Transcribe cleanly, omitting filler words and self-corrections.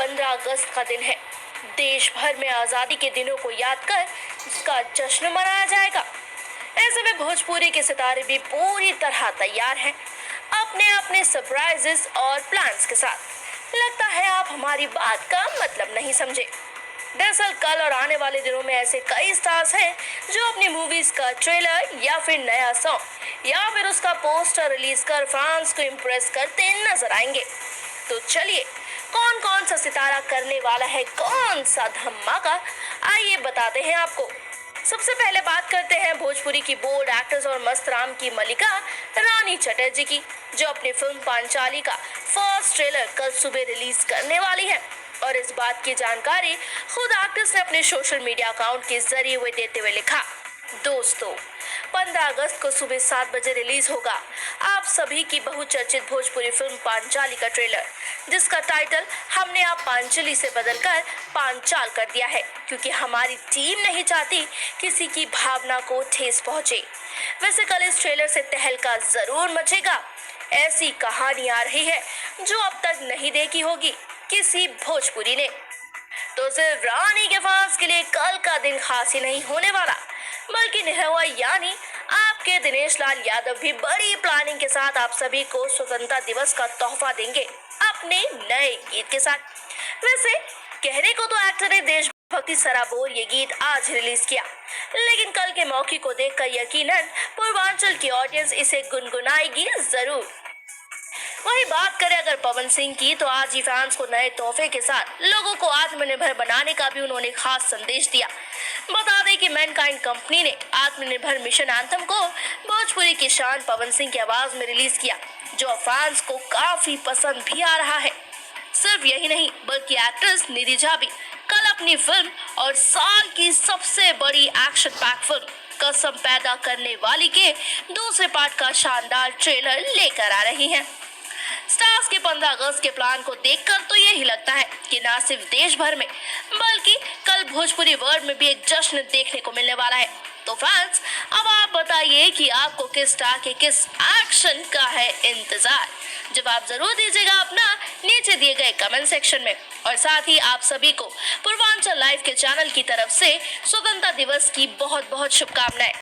15 अगस्त का दिन है। देश भर में आजादी के दिनों को याद कर इसका जश्न मनाया जाएगा। ऐसे में भोजपुरी के सितारे भी पूरी तरह तैयार हैं, अपने अपने सरप्राइजेस और प्लान्स के साथ। लगता है आप हमारी बात का मतलब नहीं समझे। दरअसल कल और आने वाले दिनों में ऐसे कई स्टार्स हैं जो अपनी मूवीज का ट्रेलर या फिर नया सॉन्ग या फिर उसका पोस्टर रिलीज कर फैंस को इम्प्रेस करते नजर आएंगे। तो चलिए, कौन कौन सा सितारा करने वाला है कौन सा धमाका, आइए बताते हैं आपको। सबसे पहले बात करते हैं भोजपुरी की बोल्ड एक्ट्रेस और मस्त राम की मलिका रानी चटर्जी की, जो अपनी फिल्म पांचाली का फर्स्ट ट्रेलर कल सुबह रिलीज करने वाली है। और इस बात की जानकारी खुद एक्ट्रेस ने अपने सोशल मीडिया अकाउंट के जरिए हुए देते हुए लिखा, दोस्तों 15 अगस्त को सुबह 7 बजे रिलीज होगा आप सभी की बहुचर्चित भोजपुरी फिल्म पांचाली का ट्रेलर, जिसका टाइटल हमने आप पांचली से बदलकर पांचाल कर दिया है, क्योंकि हमारी टीम नहीं चाहती किसी की भावना को ठेस पहुंचे। वैसे कल इस ट्रेलर से तहलका जरूर मचेगा। ऐसी कहानी आ रही है जो अब तक नहीं देखी होगी किसी भोजपुरी ने। तो सिर्फ रानी के फैंस के लिए कल का दिन खास ही नहीं होने वाला, बल्कि निरहुआ यानी आपके दिनेश लाल यादव भी बड़ी प्लानिंग के साथ आप सभी को स्वतंत्रता दिवस का तोहफा देंगे अपने नए गीत के साथ। वैसे कहने को तो एक्टर ने देशभक्ति सराबोर ये गीत आज रिलीज किया, लेकिन कल के मौके को देखकर यकीनन पूर्वांचल की ऑडियंस इसे गुनगुनाएगी जरूर। वही बात करें अगर पवन सिंह की, तो आज ही फैंस को नए तोहफे के साथ लोगों को आत्मनिर्भर बनाने का भी उन्होंने खास संदेश दिया। बता दें कि मैनकाइंड कंपनी ने आत्मनिर्भर मिशन एंथम को भोजपुरी की शान पवन सिंह की आवाज में रिलीज किया, जो फैंस को काफी पसंद भी आ रहा है। सिर्फ यही नहीं, बल्कि एक्ट्रेस निधि झा भी कल अपनी फिल्म और साल की सबसे बड़ी एक्शन पैक फिल्म कसम पैदा करने वाली के दूसरे पार्ट का शानदार ट्रेलर लेकर आ रही हैं। स्टार्स के 15 अगस्त के प्लान को देखकर तो यही लगता है कि न सिर्फ देश भर में, बल्कि कल भोजपुरी वर्ल्ड में भी एक जश्न देखने को मिलने वाला है। तो फैंस, अब आप बताइए कि आपको किस स्टार के किस एक्शन का है इंतजार। जवाब जरूर दीजिएगा अपना नीचे दिए गए कमेंट सेक्शन में। और साथ ही आप सभी को पूर्वांचल लाइव के चैनल की तरफ से स्वतंत्रता दिवस की बहुत बहुत शुभकामनाएं।